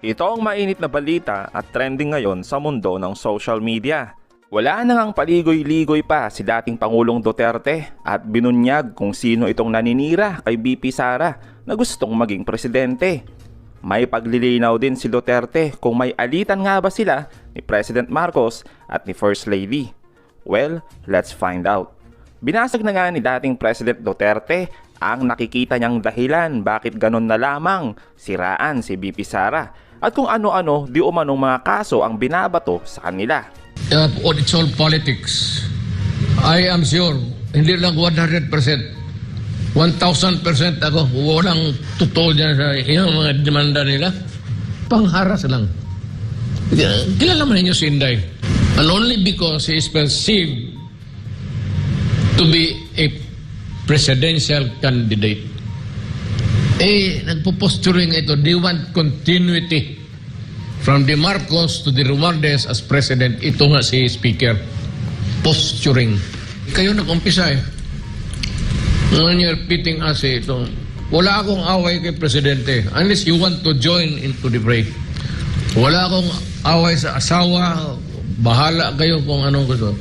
Ito ang mainit na balita at trending ngayon sa mundo ng social media. Wala na ngang paligoy-ligoy pa si dating Pangulong Duterte at binunyag kung sino itong naninira kay BP Sara na gustong maging presidente. May paglilinaw din si Duterte kung may alitan nga ba sila ni President Marcos at ni First Lady. Well, let's find out. Binasag na nga ni dating President Duterte ang nakikita niyang dahilan bakit ganon na lamang siraan si BP Sara at kung ano-ano di umanong mga kaso ang binabato sa kanila. It's all politics. I am sure, hindi lang 100%, 1,000% ako, walang totoo dyan sa yung mga demanda nila. Pangharas lang. Kilala mo ninyo si Inday. And only because he is perceived to be a presidential candidate. Nagpo-posturing ito. They want continuity from the Marcos to the Romualdez as president. Ito nga si Speaker. Posturing. Kayo nag-umpisa When you're repeating us ito, wala akong away kay presidente unless you want to join into the fray. Wala akong away sa asawa. Bahala kayo kung anong gusto.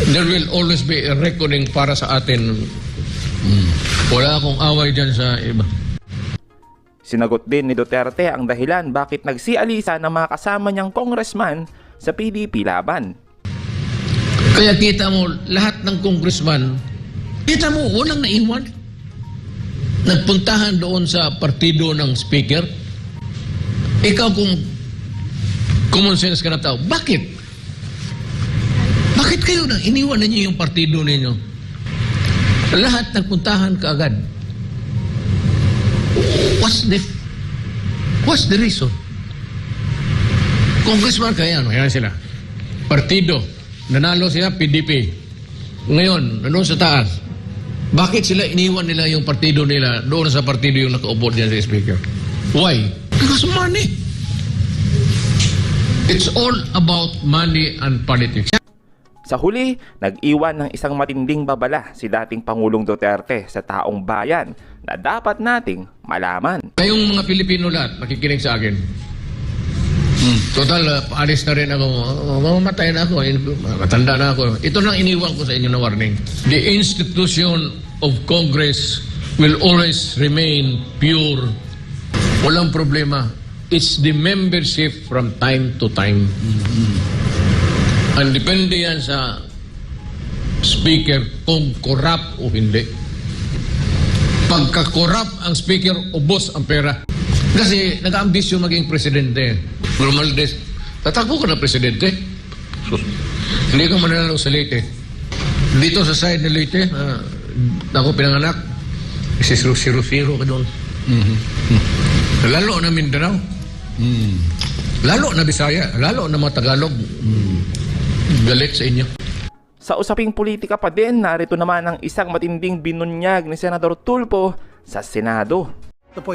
There will always be a reckoning para sa atin. Wala akong away dyan sa iba. Sinagot din ni Duterte ang dahilan bakit nagsialisa ng mga kasama niyang congressman sa PDP laban. Kaya kita mo, lahat ng congressman, kita mo, walang naiwan. Nagpuntahan doon sa partido ng speaker. Ikaw kung common sense ka na tao, bakit? Bakit kayo nang iniwan ninyo yung partido ninyo? Lahat nagpuntahan ka agad. What's the reason? Congressman kaya sila. Partido, nanalo sila PDP. Ngayon, nandun sa taas. Bakit sila iniwan nila yung partido nila doon sa partido yung nakaupo diyan sa speaker? Why? Because money. It's all about money and politics. Sa huli, nag-iwan ng isang matinding babala si dating Pangulong Duterte sa taong bayan na dapat nating malaman. Kayong mga Pilipino lahat, makikinig sa akin. Total, paalis na rin ako. Mamamatay na ako. Matanda na ako. Ito lang iniwan ko sa inyo na warning. The institution of Congress will always remain pure. Walang problema. It's the membership from time to time. Ang depende yan sa speaker kung corrupt o hindi. Pagka-corrupt ang speaker, ubos ang pera. Kasi nag-ambisyon maging presidente. Romualdez, tatakbo ka na presidente. Hindi ka mananalo sa Leyte. Dito sa side ng Leyte, ako pinanganak, si Siro ka doon. Lalo na Mindanao. Lalo na Bisaya. Lalo na mga Tagalog. Galit sa inyo. Sa usaping politika pa din, narito naman ang isang matinding binunyag ni Senador Tulfo sa Senado. Ito po,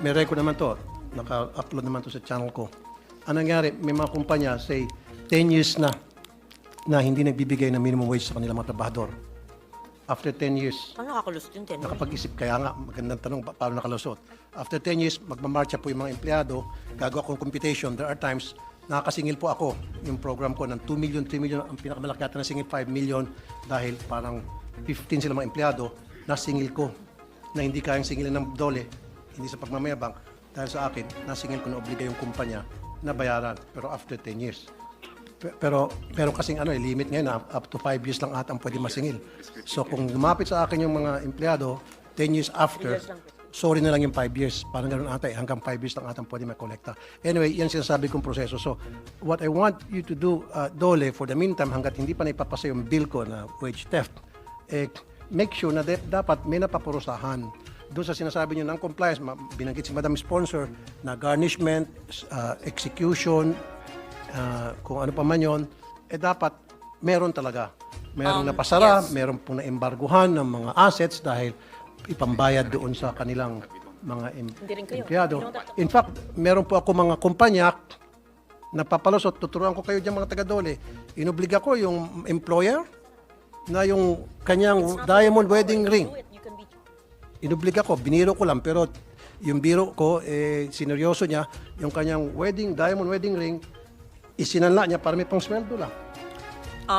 may record naman to. Naka-upload naman to sa channel ko. Ang nangyari, may mga kumpanya, say, 10 years na hindi nagbibigay ng minimum wage sa kanilang mga trabahador. After 10 years, Paano nakalusot yung 10 years? nakapag-isip, kaya nga, magandang tanong, paano nakalusot? After 10 years, magmamarcha po yung mga empleyado, gagawa akong computation. There are times, nakakasingil po ako yung program ko ng 2 million, 3 million, ang pinakamalaki yata na singil 5 million dahil parang 15 sila mga empleyado, nasingil ko na hindi kayang singilin ng dole, hindi sa pagmamayabang, dahil sa akin, nasingil ko na obliga yung kumpanya na bayaran, pero after 10 years. Pero kasing limit ngayon, up to 5 years lang ata ang pwede masingil. So kung lumapit sa akin yung mga empleyado, 10 years after, sorry na lang yung 5 years. Parang ganoon ata hanggang 5 years lang ata pwede makolekta. Anyway, yan sinasabi kong proseso. So what I want you to do, Dole, for the meantime, hanggat hindi pa naipapasa yung bill ko na wage theft, make sure na dapat may napaparusahan. Doon sa sinasabi nyo ng compliance, binanggit si Madam Sponsor na garnishment, execution, kung ano pa man yun, dapat meron talaga. Meron napasara, meron pong naembarguhan ng mga assets dahil ipambayad doon sa kanilang mga empleyado. In fact, meron po ako mga kumpanya na papalusot, tuturuan ko kayo dyan mga taga-Dole. Inobliga ko yung employer na yung kanyang diamond wedding ring. Inobliga ko, biniro ko lang, pero Yung biro ko, sineryoso niya, yung kanyang diamond wedding ring, isinanla niya para may pang sweldo lang.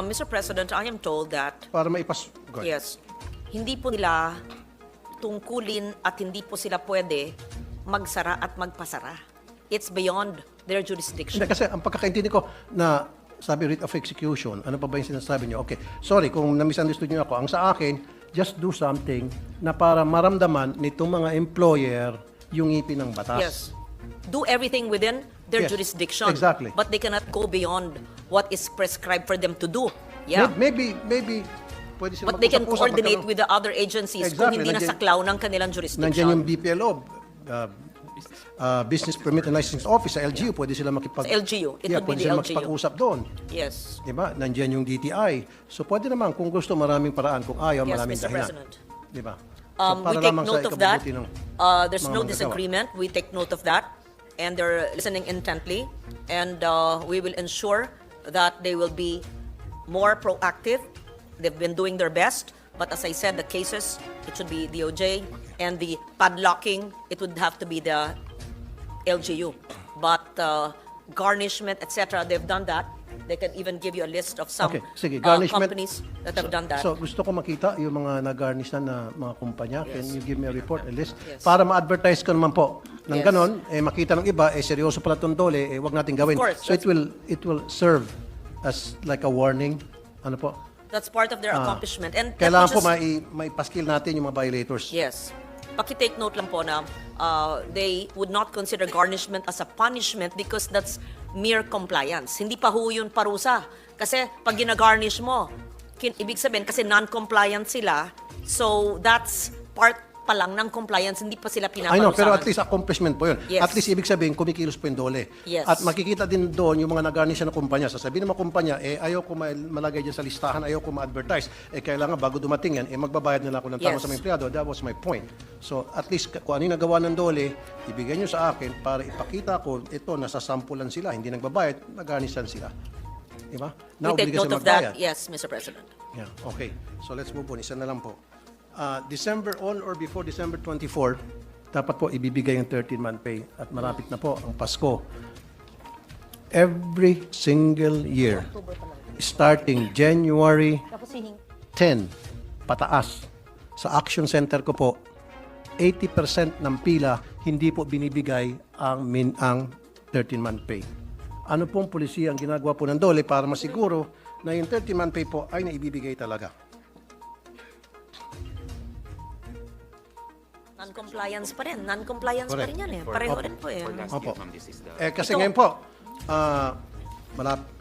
Mr. President, I am told that, Para maipas... Go ahead. yes, hindi po nila tungkulin at hindi po sila pwede magsara at magpasara. It's beyond their jurisdiction. Hindi, kasi ang pagkakaintindi ko na sabi writ of execution, ano pa ba yung sinasabi niyo? Okay, sorry kung na-misunderstood niyo ako. Ang sa akin, just do something na para maramdaman nitong mga employer yung ngipin ng batas. Yes. Do everything within their Yes, jurisdiction. exactly. But they cannot go beyond what is prescribed for them to do. Yeah. Maybe pwede sila But they can mag-usap-usap, coordinate magkaroon- with the other agencies kung Exactly, hindi na nandiyan- saklaw ng kanilang Nandiyan yung jurisdiction. BPLO, Business Permit and Licensing Office sa LGU, pwede sila makipag... Sa LGU. It would be pwede the sila LGU. makipag-usap doon. Yes. Di ba? Nandiyan yung DTI. So pwede naman, kung gusto, maraming paraan. Kung ayaw, Yes, maraming Mr. dahilan. President. Di ba? We take note of that. ikabubuti ng There's mga no manggagawa. disagreement. We take note of that. And they're listening intently. And we will ensure that they will be more proactive. They've been doing their best. But as I said, the cases, it should be DOJ. And the padlocking, it would have to be the LGU. But garnishment, etc., they've done that. They can even give you a list of some Okay, sige, garnishment. companies that have done that. So gusto ko makita yung mga nag-garnish na mga kumpanya. Can Yes. you give me a report, a list? Yes. Para ma-advertise ko naman po. Nang Yes. ganon, makita ng iba, seryoso pala itong dole, wag natin gawin. course, So it will serve as like a warning. Ano po? That's part of their accomplishment. And that Kailangan will po just- may paskil natin yung mga violators. Yes. Paki-take note lang po na they would not consider garnishment as a punishment because that's mere compliance. Hindi pa ho yun parusa. Kasi pag gina-garnish mo, ibig sabihin kasi non-compliant sila, so that's part pa lang ng compliance, hindi pa sila I know, pinaparusahan. pero at least accomplishment po yun. Yes. At least ibig sabihin, kumikilos po yung dole. Yes. At makikita din doon yung mga nag-garnish na kumpanya. Sasabihin ng mga kumpanya, ayaw ko malagay dyan sa listahan, ayaw ko ma-advertise. Kailangan bago dumating yan, magbabayad nila ako ng tama Yes. sa mga empleyado. That was my point. So at least kung ano yung nagawa ng dole, ibigay nyo sa akin para ipakita ko, ito, nasasampulan sila, hindi nagbabayad, nag-garnishan sila. Diba? We take Naobliga note sila of that. magbayad. Yes, Mr. President. Yeah, okay. So let's move on. Isa na lang po. December on or before December 24, dapat po ibibigay yung 13-month pay at malapit na po ang Pasko. Every single year, starting January 10, pataas. Sa Action Center ko po, 80% ng pila hindi po binibigay ang 13-month pay. Ano pong polisiya ang ginagawa po ng dole para masiguro na yung 13-month pay po ay naibibigay talaga? Non-compliance pa rin. Non-compliance pa rin yan eh. Pareho rin po eh. Opo. Kasi ngayon po,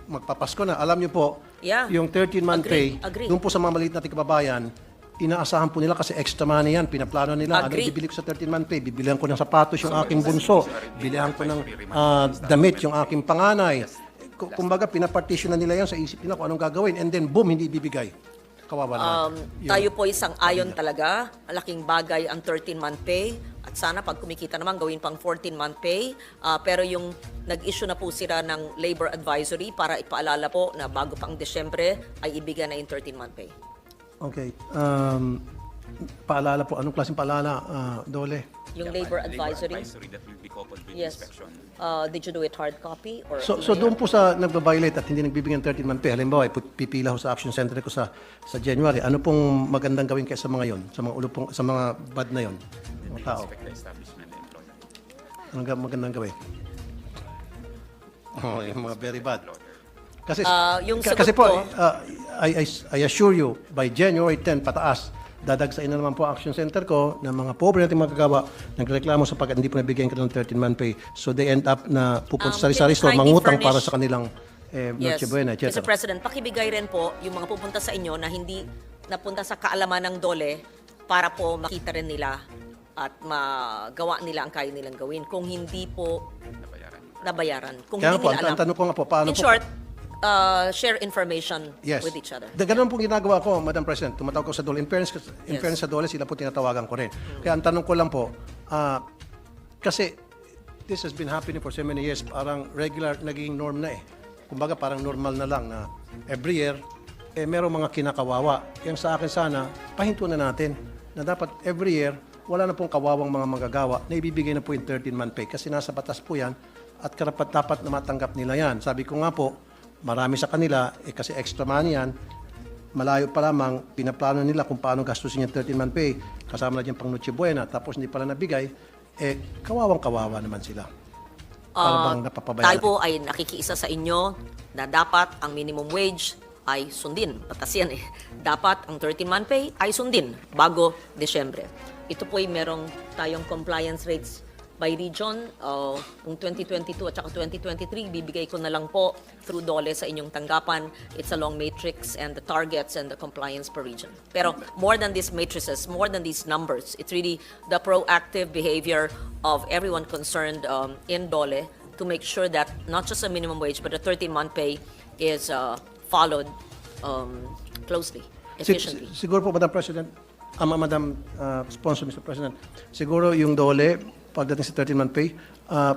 magpapasko na. Alam niyo po, Yeah. yung 13-month pay, Agree. doon po sa mga maliit nating kababayan, inaasahan po nila kasi extra money yan. Pinaplano nila. Ano Agree. bibili ko sa 13-month pay? Bibilihan ko ng sapatos yung aking bunso. Bilihan ko ng damit yung aking panganay. Kumbaga, pinapartition na nila yan sa isip nila kung anong gagawin. And then, boom, hindi bibigay. Kawawa naman. Tayo po isang ayon talaga. Malaking bagay ang 13-month pay. At sana pag kumikita naman, gawin pang 14-month pay. Pero yung nag-issue na po sila ng labor advisory para ipaalala po na bago pang Desyembre ay ibigay na yung 13-month pay. Okay. Paalala po. Anong klaseng paalala, Dole? Yung labor advisory. that will be coupled with Yes. inspection. Did you do it hard copy? Or So email? doon po sa nagbabiolate at hindi nagbibigay ng 13-month pay, halimbawa, pipila ho sa action center ko sa January, ano pong magandang gawin kaya sa mga yon, sa mga sa mga bad na yon, mga tao? Inspect the establishment and employer. Anong magandang gawin? Oh, yung mga very bad. Kasi yung kasi sagot po, ko- I assure you, by January 10 pataas, dadagsain na naman po ang action center ko ng mga pobre nating magkagawa nagreklamo sa pagkat hindi po nabigyan ka ng 13-month pay. So they end up na pupunta sa sari-sari store, kindly mangutang para furnish- sa kanilang Noche Buena, etc. Mr. President, pakibigay rin po yung mga pupunta sa inyo na hindi napunta sa kaalaman ng dole para po makita rin nila at magawa nila ang kaya nilang gawin. Kung hindi po nabayaran. Kung Kaya hindi po, nila alam. ang tanong ko nga po, paano In po? short, share information Yes. with each other. Ganun pong ginagawa ko, Madam President. Tumatawag ko sa Dole. In fairness sa Dole, sila po tinatawagan ko rin. Kaya ang tanong ko lang po, kasi this has been happening for so many years, parang regular, naging norm na eh. Kumbaga parang normal na lang na every year, merong mga kinakawawa. Yung sa akin sana, pahinto na natin na dapat every year, wala na pong kawawang mga manggagawa na ibibigay na po yung 13-month pay kasi nasa batas po yan at karapat-dapat na matanggap nila yan. Sabi ko nga po, marami sa kanila, kasi extra money yan, malayo pa lamang, pinaplano nila kung paano gastusin yung 13-month pay, kasama na dyan pang Noche Buena, tapos hindi pala nabigay, kawawang-kawawa naman sila. Para bang napapabayaan. Tayo po ay nakikiisa sa inyo na dapat ang minimum wage ay sundin. Batas yan eh. Dapat ang 13-month pay ay sundin bago Desyembre. Ito po ay merong tayong compliance rates by region. Kung 2022 at saka 2023, bibigay ko na lang po through DOLE sa inyong tanggapan. It's a long matrix and the targets and the compliance per region. Pero more than these matrices, more than these numbers, it's really the proactive behavior of everyone concerned in DOLE to make sure that not just a minimum wage but a 13-month pay is followed closely, efficiently. Siguro po, Madam President, Madam Sponsor, Mr. President, siguro yung DOLE, pagdating sa 13-month pay,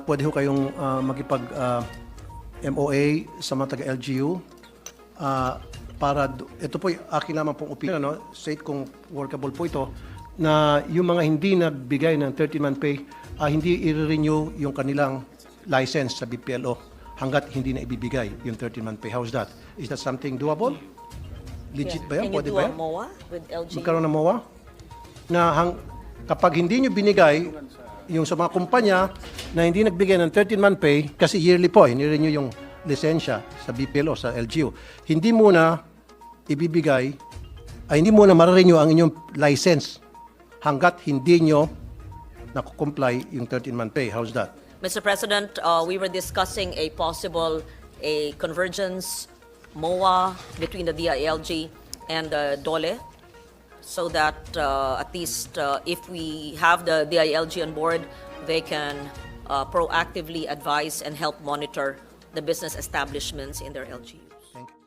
pwede ho kayong MOA sa mga taga-LGU para, ito po akin lamang pong opinion, no? State kung workable po ito, na yung mga hindi nagbigay ng 13-month pay, hindi i-renew yung kanilang license sa BPLO hanggat hindi na ibibigay yung 13-month pay. How's that? Is that something doable? Legit ba yan? Can you Pwede do ba a yan? MOA with LGU? Magkaroon ng MOA? Na kapag hindi nyo binigay yung sa mga kumpanya na hindi nagbigay ng 13-month pay, kasi yearly po, ini-renew yung lisensya sa BPLO, sa LGU, hindi muna ibibigay, hindi muna ma-renew ang inyong license hanggat hindi nyo nakukomply yung 13-month pay. How's that? Mr. President, we were discussing a possible convergence MOA between the DILG and the DOLE so that at least if we have the DILG on board, they can proactively advise and help monitor the business establishments in their LGUs. Thank you.